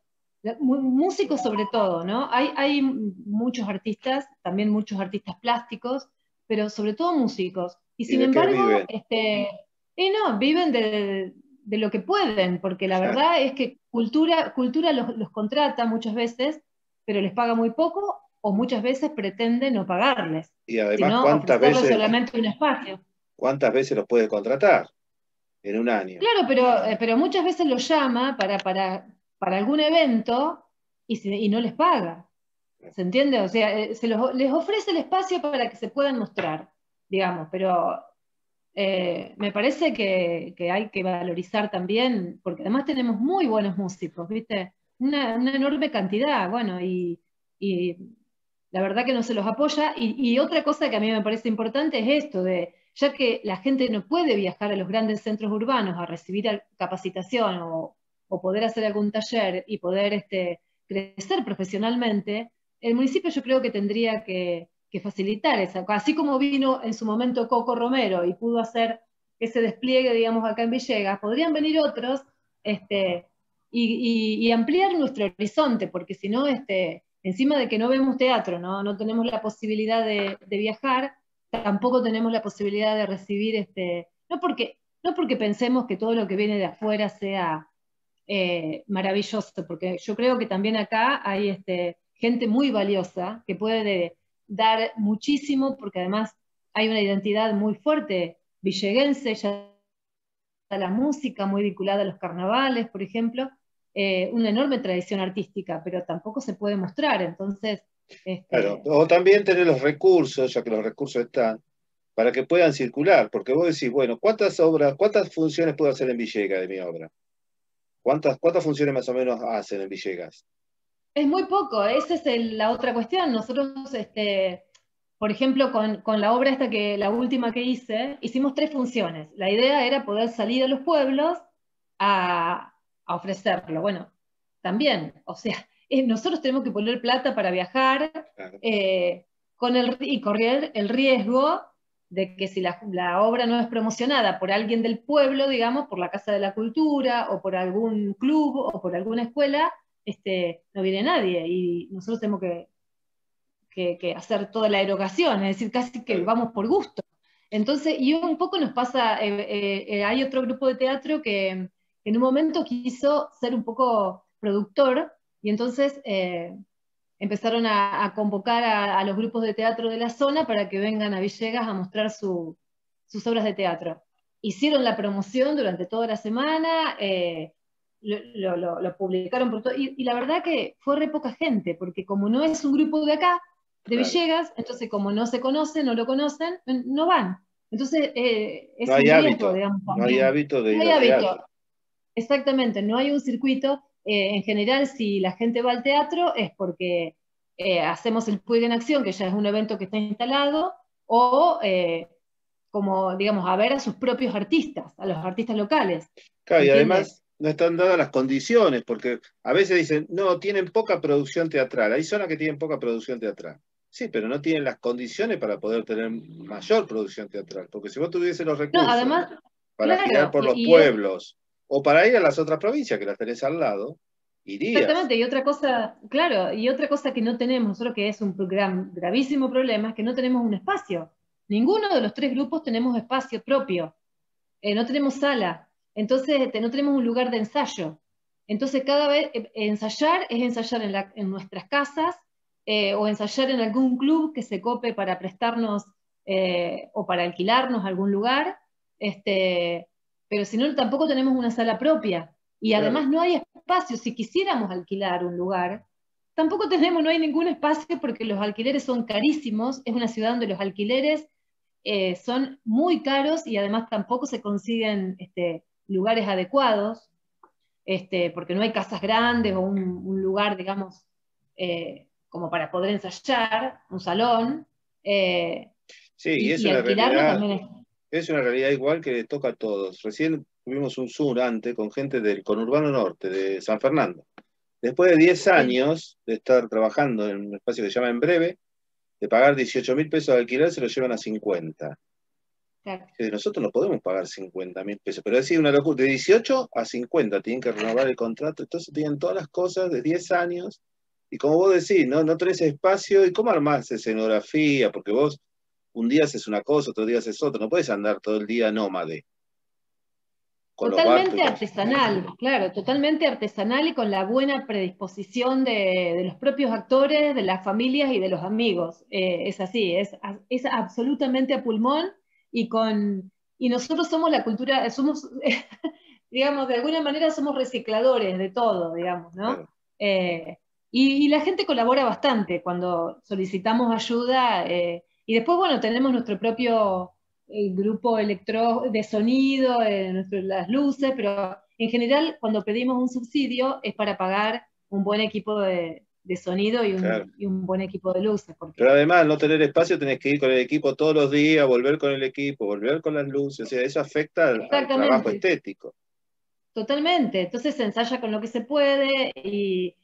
Músicos sobre todo, ¿no? Hay muchos artistas, también muchos artistas plásticos, pero sobre todo músicos. Y ¿Y sin de qué embargo, viven? y no, viven de lo que pueden, porque la Claro. verdad es que cultura los contrata muchas veces, pero les paga muy poco o muchas veces pretende no pagarles, Y además, sino ofrecerles solamente un espacio. cuántas veces los puede contratar en un año? Claro, pero muchas veces los llama para algún evento y no les paga. ¿Se entiende? O sea, les ofrece el espacio para que se puedan mostrar, digamos, pero me parece que hay que valorizar también, porque además tenemos muy buenos músicos, ¿viste? Una enorme cantidad, bueno, y la verdad que no se los apoya. Y otra cosa que a mí me parece importante es esto de, ya que la gente no puede viajar a los grandes centros urbanos a recibir capacitación o poder hacer algún taller y poder crecer profesionalmente, el municipio yo creo que tendría que facilitar esa, así como vino en su momento Coco Romero y pudo hacer ese despliegue, digamos, acá en Villegas, podrían venir otros y ampliar nuestro horizonte, porque si no, encima de que no vemos teatro, no tenemos la posibilidad de viajar, tampoco tenemos la posibilidad de recibir, no porque pensemos que todo lo que viene de afuera sea maravilloso, porque yo creo que también acá hay gente muy valiosa que puede dar muchísimo, porque además hay una identidad muy fuerte villeguense, ya la música muy vinculada a los carnavales, por ejemplo, una enorme tradición artística, pero tampoco se puede mostrar, entonces, Claro. O también tener los recursos, ya que los recursos están, para que puedan circular. Porque vos decís, bueno, ¿cuántas obras, cuántas funciones puedo hacer en Villegas de mi obra? ¿Cuántas funciones más o menos hacen en Villegas? es muy poco, esa es la otra cuestión. Nosotros, por ejemplo, con la obra la última que hice, hicimos 3 funciones. La idea era poder salir a los pueblos a ofrecerlo. Bueno, también, o sea, nosotros tenemos que poner plata para viajar, Claro. y correr el riesgo de que si la obra no es promocionada por alguien del pueblo, digamos, por la Casa de la Cultura, o por algún club, o por alguna escuela, no viene nadie, y nosotros tenemos que hacer toda la erogación, es decir, casi que Claro. vamos por gusto. Entonces, y un poco nos pasa, hay otro grupo de teatro que en un momento quiso ser un poco productor, y entonces empezaron a convocar a los grupos de teatro de la zona para que vengan a Villegas a mostrar sus obras de teatro. Hicieron la promoción durante toda la semana, lo publicaron por todo, y la verdad que fue re poca gente, porque como no es un grupo de acá, de Claro. Villegas, entonces como no se conocen, no lo conocen, no van. Entonces No es hay un riesgo, hábito, digamos, no hay también. hábito de No ir hay al teatro. hábito, exactamente, no hay un circuito. En general, si la gente va al teatro es porque hacemos el Puig en Acción, que ya es un evento que está instalado, o como, digamos, a ver a sus propios artistas, a los artistas locales. Claro, ¿Se y entiende? además no están dadas las condiciones, porque a veces dicen, no, tienen poca producción teatral. Hay zonas que tienen poca producción teatral. Sí, pero no tienen las condiciones para poder tener mayor producción teatral. Porque si vos tuviese los No, recursos además, para girar claro, por los pueblos o para ir a las otras provincias que las tenés al lado, irías. exactamente, y otra cosa, claro, y otra cosa que no tenemos nosotros, que es un gravísimo problema, es que no tenemos un espacio. Ninguno de los tres grupos tenemos espacio propio. No tenemos sala, entonces no tenemos un lugar de ensayo. Entonces cada vez ensayar es ensayar en nuestras casas, o ensayar en algún club que se cope para prestarnos o para alquilarnos algún lugar, pero si no, tampoco tenemos una sala propia. Y Claro. además no hay espacio, si quisiéramos alquilar un lugar, tampoco tenemos, no hay ningún espacio porque los alquileres son carísimos, es una ciudad donde los alquileres son muy caros y además tampoco se consiguen lugares adecuados, porque no hay casas grandes o un lugar, digamos, como para poder ensayar, un salón, Sí, y y alquilarlo también es... es una realidad igual que le toca a todos. Recién tuvimos un Zoom antes con gente del conurbano norte, de San Fernando. Después de 10 Sí, años de estar trabajando en un espacio que se llama En Breve, de pagar 18.000 pesos de alquiler, se lo llevan a 50. claro. Nosotros no podemos pagar 50.000 pesos, pero es decir, una locura, de 18 a 50 tienen que renovar el contrato, entonces tienen todas las cosas de 10 años, y como vos decís, no tenés espacio, ¿y cómo armás escenografía? Porque vos un día haces una cosa, otro día haces otra, no puedes andar todo el día nómade, con los barcos y Totalmente todo eso. artesanal, claro, totalmente artesanal y con la buena predisposición de los propios actores, de las familias y de los amigos. Es así, es absolutamente a pulmón y nosotros somos la cultura, somos, digamos, de alguna manera somos recicladores de todo, digamos, ¿no? Claro. Y la gente colabora bastante cuando solicitamos ayuda, y después, bueno, tenemos nuestro propio grupo de sonido, las luces, pero en general cuando pedimos un subsidio es para pagar un buen equipo de sonido Claro. y un buen equipo de luces, Pero porque además, al no tener espacio, tenés que ir con el equipo todos los días, volver con el equipo, volver con las luces, o sea, eso afecta al trabajo exactamente, estético. totalmente. Entonces se ensaya con lo que se puede y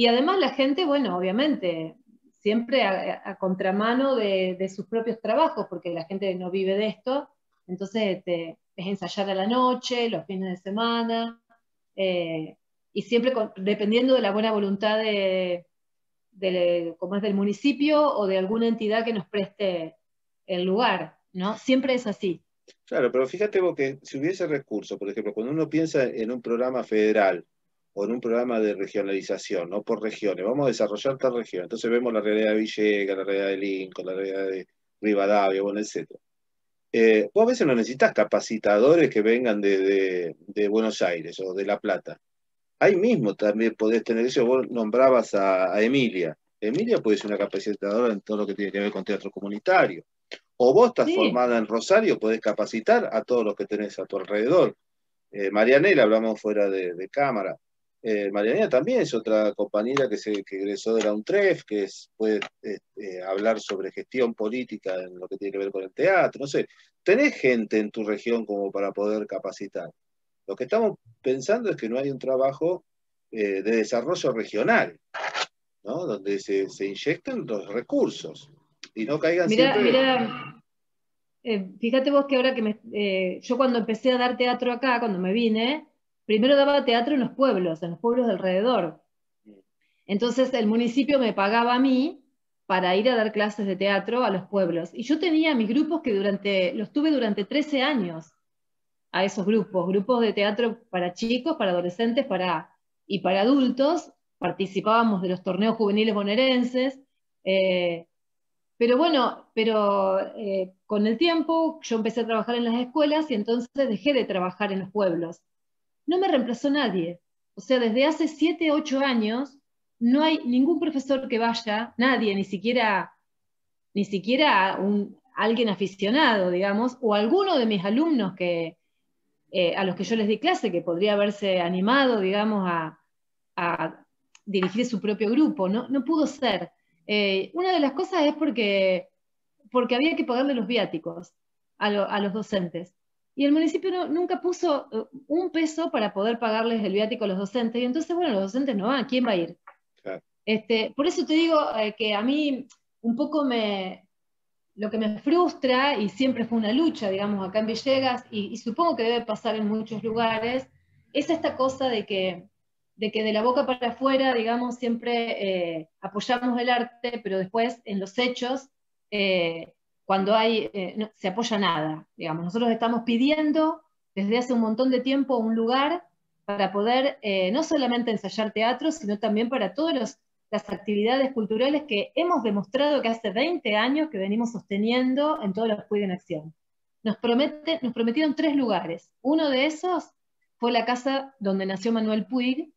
además la gente, bueno, obviamente, siempre a contramano de sus propios trabajos, porque la gente no vive de esto, entonces es ensayar a la noche, los fines de semana, eh, y siempre dependiendo de la buena voluntad como es del municipio o de alguna entidad que nos preste el lugar, ¿no? Siempre es así. Claro, pero fíjate vos que si hubiese recursos, por ejemplo, cuando uno piensa en un programa federal o en un programa de regionalización, no por regiones, vamos a desarrollar tal región, entonces vemos la realidad de Villegas, la realidad de Lincoln, la realidad de Rivadavia, bueno, etc. Vos a veces no necesitas capacitadores que vengan de Buenos Aires o de La Plata. Ahí mismo también podés tener eso, vos nombrabas a Emilia. Emilia puede ser una capacitadora en todo lo que tiene que ver con teatro comunitario. O vos estás Sí, formada en Rosario, podés capacitar a todos los que tenés a tu alrededor. Marianela, hablamos fuera de cámara. Marianela también es otra compañera que egresó de la UNTREF, puede hablar sobre gestión política en lo que tiene que ver con el teatro. No sé, tenés gente en tu región como para poder capacitar. Lo que estamos pensando es que no hay un trabajo de desarrollo regional, ¿no? Donde se inyectan los recursos y no caigan Mirá, siempre. mirá, fíjate vos que ahora que yo cuando empecé a dar teatro acá, cuando me vine, primero daba teatro en los pueblos de alrededor. Entonces el municipio me pagaba a mí para ir a dar clases de teatro a los pueblos. Y yo tenía mis grupos que los tuve durante 13 años a esos grupos de teatro para chicos, para adolescentes y para adultos. Participábamos de los torneos juveniles bonaerenses. eh, pero bueno, con el tiempo yo empecé a trabajar en las escuelas y entonces dejé de trabajar en los pueblos. No me reemplazó nadie. O sea, desde hace 7, 8 años no hay ningún profesor que vaya, nadie, ni siquiera alguien aficionado, digamos, o alguno de mis alumnos a los que yo les di clase, que podría haberse animado, digamos, a dirigir su propio grupo. No, no pudo ser. Una de las cosas es porque había que pagarle los viáticos a los docentes. Y el municipio nunca puso un peso para poder pagarles el viático a los docentes. Y entonces, bueno, los docentes no van, ¿quién va a ir? Claro. Por eso te digo que a mí un poco lo que me frustra, y siempre fue una lucha, digamos, acá en Villegas, y supongo que debe pasar en muchos lugares, es esta cosa de que de la boca para afuera, digamos, siempre apoyamos el arte, pero después en los hechos, eh, cuando no se apoya nada, digamos. Nosotros estamos pidiendo desde hace un montón de tiempo un lugar para poder no solamente ensayar teatro, sino también para todos las actividades culturales que hemos demostrado que hace 20 años que venimos sosteniendo en todos los Puig en Acción. Nos prometieron 3 lugares. Uno de esos fue la casa donde nació Manuel Puig,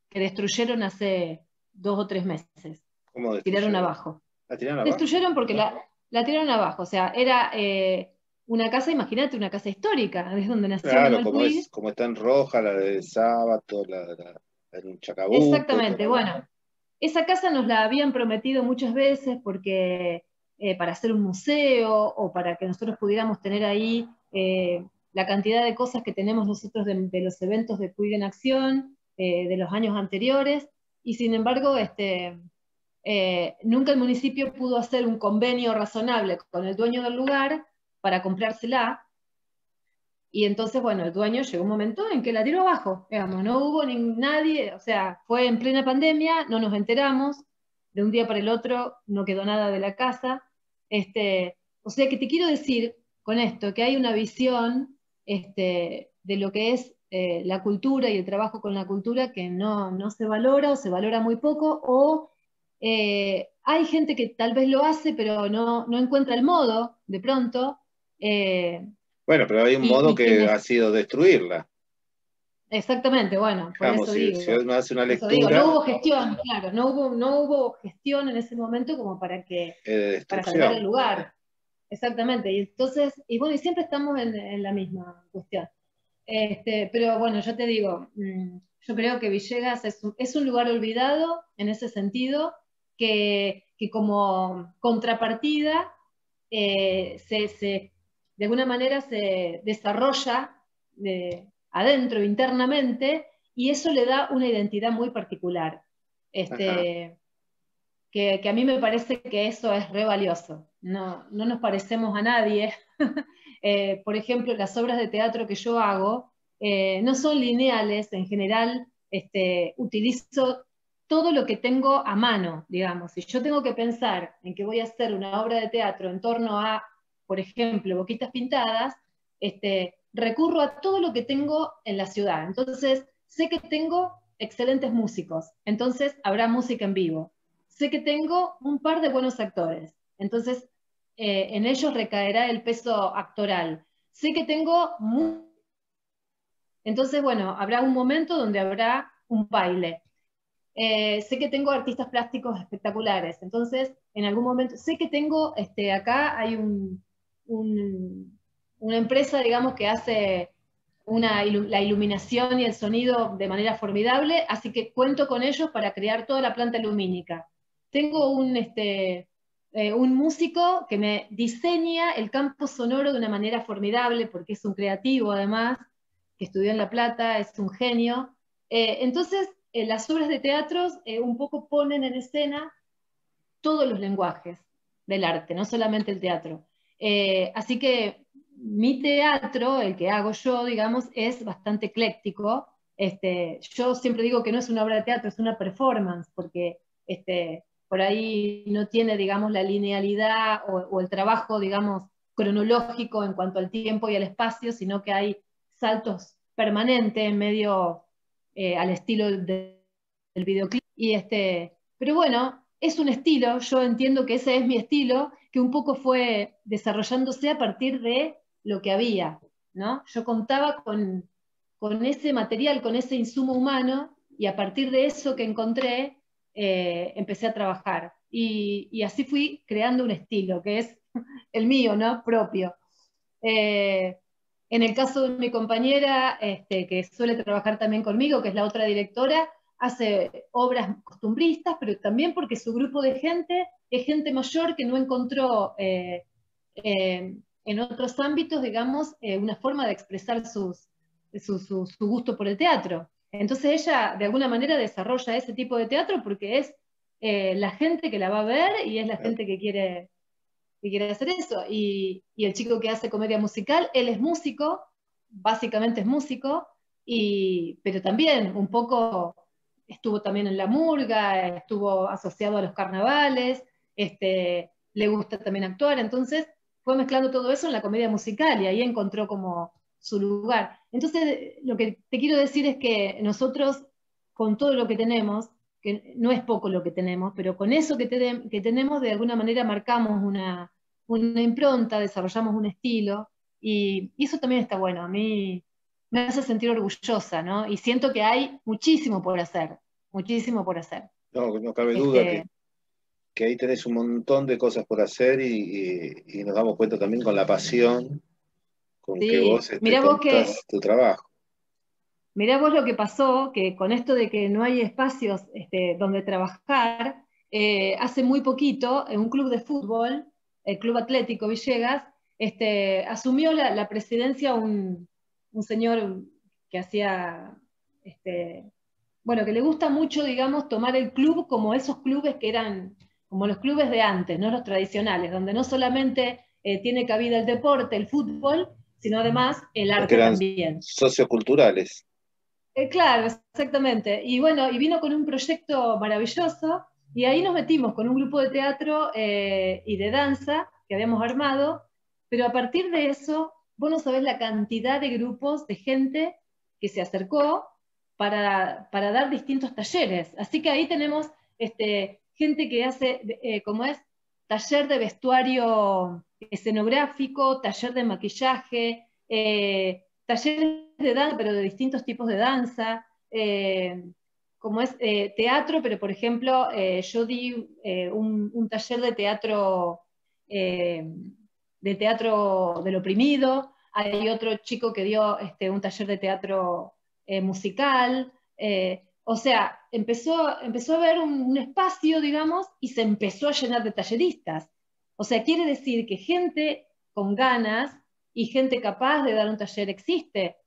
que destruyeron hace 2 o 3 meses. ¿Cómo Tiraron destruyeron? abajo. ¿La tiraron abajo? Destruyeron porque la tiraron abajo. O sea, era una casa, imagínate, una casa histórica, es donde nació Claro, Manuel Puig. como está en roja, la de Sábato, en Chacabuco, Exactamente, bueno. Esa casa nos la habían prometido muchas veces porque para hacer un museo o para que nosotros pudiéramos tener ahí la cantidad de cosas que tenemos nosotros de los eventos de Puig en Acción de los años anteriores, y sin embargo nunca el municipio pudo hacer un convenio razonable con el dueño del lugar para comprársela. Y entonces, bueno, el dueño llegó un momento en que la tiró abajo, digamos, no hubo nadie, o sea, fue en plena pandemia, no nos enteramos, de un día para el otro no quedó nada de la casa. O sea que te quiero decir con esto, que hay una visión de lo que es la cultura y el trabajo con la cultura que no se valora o se valora muy poco, o hay gente que tal vez lo hace, pero no encuentra el modo de pronto. eh, Bueno, pero hay un modo y que ha quienes sido destruirla. Exactamente, bueno, por Digamos, eso si digo, uno hace una por eso digo, no lectura hubo gestión, claro, no hubo gestión en ese momento como de para salvar el destrucción. lugar. Exactamente, y entonces, y bueno, y siempre estamos en la misma cuestión. Pero bueno, yo te digo, yo creo que Villegas es un lugar olvidado en ese sentido, que como contrapartida de alguna manera se desarrolla adentro, internamente, y eso le da una identidad muy particular. Ajá. Que a mí me parece que eso es re valioso. No nos parecemos a nadie. Por ejemplo, las obras de teatro que yo hago no son lineales, en general utilizo todo lo que tengo a mano, digamos. Si yo tengo que pensar en que voy a hacer una obra de teatro en torno a, por ejemplo, Boquitas Pintadas, recurro a todo lo que tengo en la ciudad. Entonces, sé que tengo excelentes músicos, entonces habrá música en vivo. Sé que tengo un par de buenos actores, entonces en ellos recaerá el peso actoral. Sé que tengo entonces, bueno, habrá un momento donde habrá un baile. Sé que tengo artistas plásticos espectaculares, entonces en algún momento, sé que tengo, acá hay una empresa, digamos, que hace la iluminación y el sonido de manera formidable, así que cuento con ellos para crear toda la planta lumínica. Tengo un músico que me diseña el campo sonoro de una manera formidable, porque es un creativo además, que estudió en La Plata, es un genio. Entonces, las obras de teatro un poco ponen en escena todos los lenguajes del arte, no solamente el teatro. Así que mi teatro, el que hago yo, digamos, es bastante ecléctico. Yo siempre digo que no es una obra de teatro, es una performance, porque por ahí no tiene, digamos, la linealidad o el trabajo, digamos, cronológico en cuanto al tiempo y al espacio, sino que hay saltos permanentes en medio al estilo del videoclip. Pero bueno, es un estilo, yo entiendo que ese es mi estilo, que un poco fue desarrollándose a partir de lo que había, ¿no? Yo contaba con ese material, con ese insumo humano, y a partir de eso que encontré, empecé a trabajar. Y así fui creando un estilo, que es el mío, ¿no? Propio. Eh, en el caso de mi compañera, que suele trabajar también conmigo, que es la otra directora, hace obras costumbristas, pero también porque su grupo de gente es gente mayor que no encontró en otros ámbitos, digamos, una forma de expresar su gusto por el teatro. Entonces ella, de alguna manera, desarrolla ese tipo de teatro porque es la gente que la va a ver y es la gente que quiere hacer eso. Y el chico que hace comedia musical, él es músico, básicamente es músico, pero también un poco estuvo también en la murga, estuvo asociado a los carnavales, le gusta también actuar, entonces fue mezclando todo eso en la comedia musical y ahí encontró como su lugar. Entonces, lo que te quiero decir es que nosotros, con todo lo que tenemos, que no es poco lo que tenemos, pero con eso que tenemos, de alguna manera marcamos una impronta, desarrollamos un estilo, y eso también está bueno. A mí me hace sentir orgullosa, ¿no? Y siento que hay muchísimo por hacer, muchísimo por hacer. No, no cabe duda Este, que ahí tenés un montón de cosas por hacer y nos damos cuenta también con la pasión con que sí, vos contás tu trabajo. mirá vos lo que pasó, que con esto de que no hay espacios donde trabajar, hace muy poquito, en un club de fútbol, el Club Atlético Villegas, asumió la presidencia un señor que hacía, bueno, que le gusta mucho, digamos, tomar el club como esos clubes que eran, como los clubes de antes, no los tradicionales, donde no solamente tiene cabida el deporte, el fútbol, sino además el Porque arte eran también. socioculturales. Claro, exactamente. Y bueno, y vino con un proyecto maravilloso y ahí nos metimos con un grupo de teatro y de danza que habíamos armado, pero a partir de eso, vos no sabés la cantidad de grupos de gente que se acercó para dar distintos talleres. Así que ahí tenemos gente que hace, como es, taller de vestuario escenográfico, taller de maquillaje, talleres de danza, pero de distintos tipos de danza, como es teatro, pero por ejemplo, yo di un taller de teatro del oprimido, hay otro chico que dio un taller de teatro musical, o sea, empezó a haber un espacio, digamos, y se empezó a llenar de talleristas. O sea, quiere decir que gente con ganas y gente capaz de dar un taller existe.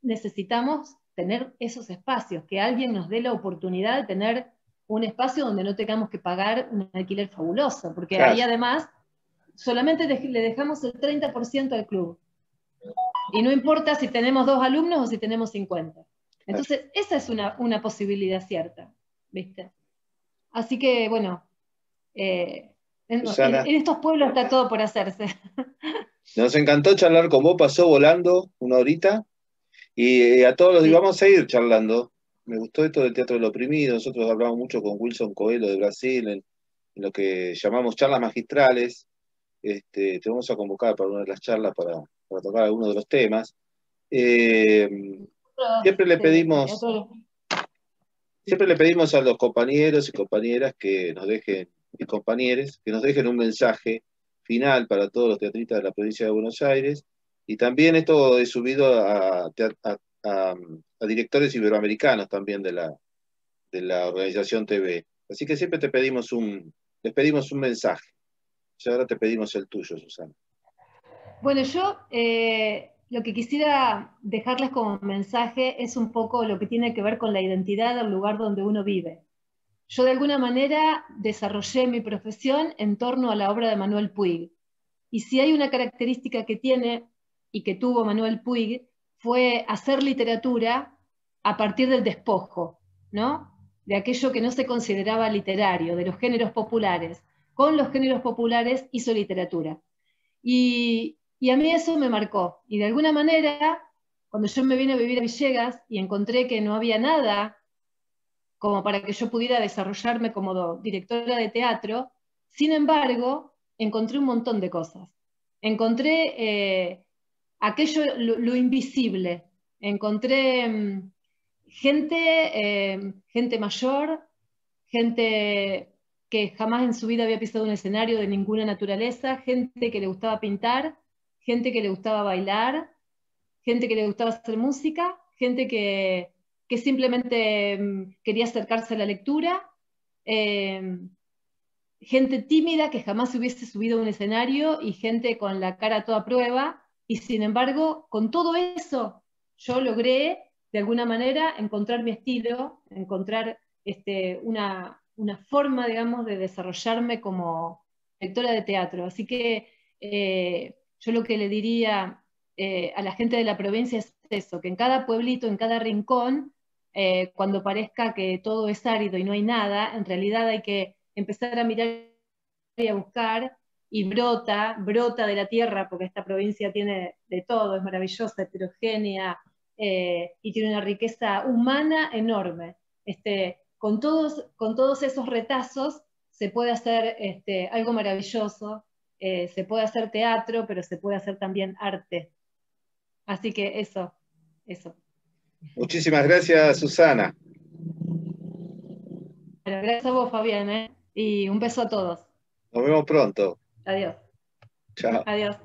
Necesitamos tener esos espacios, que alguien nos dé la oportunidad de tener un espacio donde no tengamos que pagar un alquiler fabuloso, porque Claro, ahí además solamente le dejamos el 30% al club. Y no importa si tenemos 2 alumnos o si tenemos 50. claro. Entonces, esa es una posibilidad cierta, ¿viste? Así que, bueno, Susana, en estos pueblos está todo por hacerse. nos encantó charlar con vos, pasó volando una horita y a todos los y Sí. vamos a seguir charlando. Me gustó esto del teatro del oprimido, nosotros hablamos mucho con Wilson Coelho de Brasil en lo que llamamos charlas magistrales. Te vamos a convocar para una de las charlas para tocar algunos de los temas. Eh, siempre le pedimos, Teatro, siempre le pedimos a los compañeros y compañeras que nos dejen, y compañeros, que nos dejen un mensaje final para todos los teatristas de la provincia de Buenos Aires. Y también esto es subido a directores iberoamericanos también de la organización TV. Así que siempre les pedimos un mensaje. Y ahora te pedimos el tuyo, Susana. bueno, yo lo que quisiera dejarles como mensaje es un poco lo que tiene que ver con la identidad del lugar donde uno vive. Yo de alguna manera desarrollé mi profesión en torno a la obra de Manuel Puig. Y si hay una característica que tiene y que tuvo Manuel Puig, fue hacer literatura a partir del despojo, ¿no? De aquello que no se consideraba literario, de los géneros populares. Con los géneros populares hizo literatura. Y a mí eso me marcó. Y de alguna manera, cuando yo me vine a vivir a Villegas y encontré que no había nada como para que yo pudiera desarrollarme como directora de teatro, sin embargo, encontré un montón de cosas. Encontré aquello, lo invisible. Encontré gente mayor, gente que jamás en su vida había pisado un escenario de ninguna naturaleza, gente que le gustaba pintar, gente que le gustaba bailar, gente que le gustaba hacer música, gente que simplemente quería acercarse a la lectura, eh, gente tímida que jamás se hubiese subido a un escenario y gente con la cara a toda prueba, y sin embargo, con todo eso, yo logré de alguna manera encontrar mi estilo, encontrar una forma, digamos, de desarrollarme como lectora de teatro. Así que yo lo que le diría a la gente de la provincia es eso, que en cada pueblito, en cada rincón, cuando parezca que todo es árido y no hay nada, en realidad hay que empezar a mirar y a buscar, y brota de la tierra, porque esta provincia tiene de todo, es maravillosa, heterogénea, y tiene una riqueza humana enorme. Con todos esos retazos se puede hacer algo maravilloso, se puede hacer teatro, pero se puede hacer también arte. Así que eso. Muchísimas gracias, Susana. Bueno, gracias a vos, Fabián, y un beso a todos. Nos vemos pronto. Adiós. Chao. Adiós.